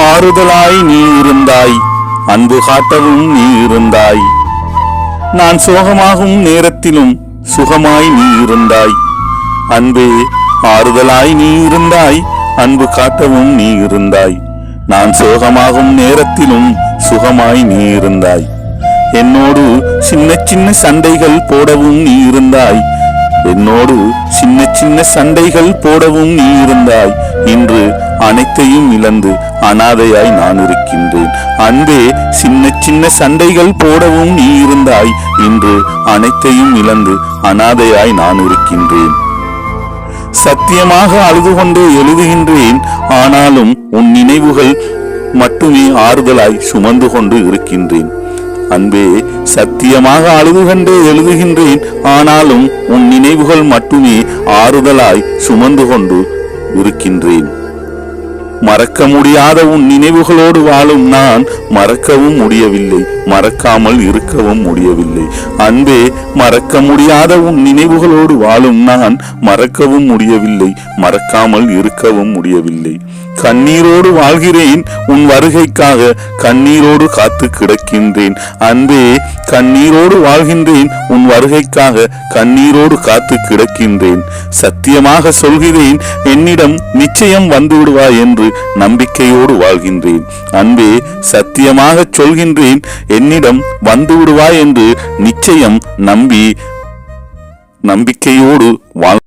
ஆறுதலாய் நீ இருந்தாய், அன்பு காட்டவும் நீ இருந்தாய். நான் சோகமாகும் நேரத்திலும் சுகமாய் நீ இருந்தாய். அன்பே, ஆறுதலாய் நீ இருந்தாய், அன்பு காட்டவும் நீ இருந்தாய். நான் சோகமாகும் நேரத்திலும் சுகமாய் நீ இருந்தாய். என்னோடு சின்ன சின்ன சண்டைகள் போடவும் நீ இருந்தாய். என்னோடு சின்ன சின்ன சண்டைகள் போடவும் நீ இருந்தாய். இன்று அனைத்தையும் இழந்து அனாதையாய் நான் இருக்கின்றேன். அன்பே, சின்ன சின்ன சண்டைகள் போடவும் நீ இருந்தாய். இன்று அனைத்தையும் இழந்து அனாதையாய் நான் இருக்கின்றேன். சத்தியமாக அழுது கொண்டே எழுதுகின்றேன், ஆனாலும் உன் நினைவுகள் மட்டுமே ஆறுதலாய் சுமந்து கொண்டு இருக்கின்றேன். அன்பே, சத்தியமாக அழுது கொண்டே எழுதுகின்றேன், ஆனாலும் உன் நினைவுகள் மட்டுமே ஆறுதலாய் சுமந்து கொண்டு இருக்கின்றேன். மறக்க முடியாத உன் நினைவுகளோடு வாழும் நான் மறக்கவும் முடியவில்லை, மறக்காமல் இருக்கவும் முடியவில்லை. அன்பே, மறக்க முடியாத உன் நினைவுகளோடு வாழும் நான் மறக்கவும் முடியவில்லை, மறக்காமல் இருக்கவும் முடியவில்லை. கண்ணீரோடு வாழ்கிறேன், உன் வருகைக்காக கண்ணீரோடு காத்து கிடக்கின்றேன். அன்பே, கண்ணீரோடு வாழ்கின்றேன், உன் வருகைக்காக கண்ணீரோடு காத்து கிடக்கின்றேன். சத்தியமாக சொல்கிறேன், என்னிடம் நிச்சயம் வந்து விடுவாய் என்று நம்பிக்கையோடு வாழ்கின்றேன். அன்பே, சத்தியமாக சொல்கின்றேன், என்னிடம் வந்து விடுவாய் என்று நிச்சயம் நம்பிக்கையோடு வாழ்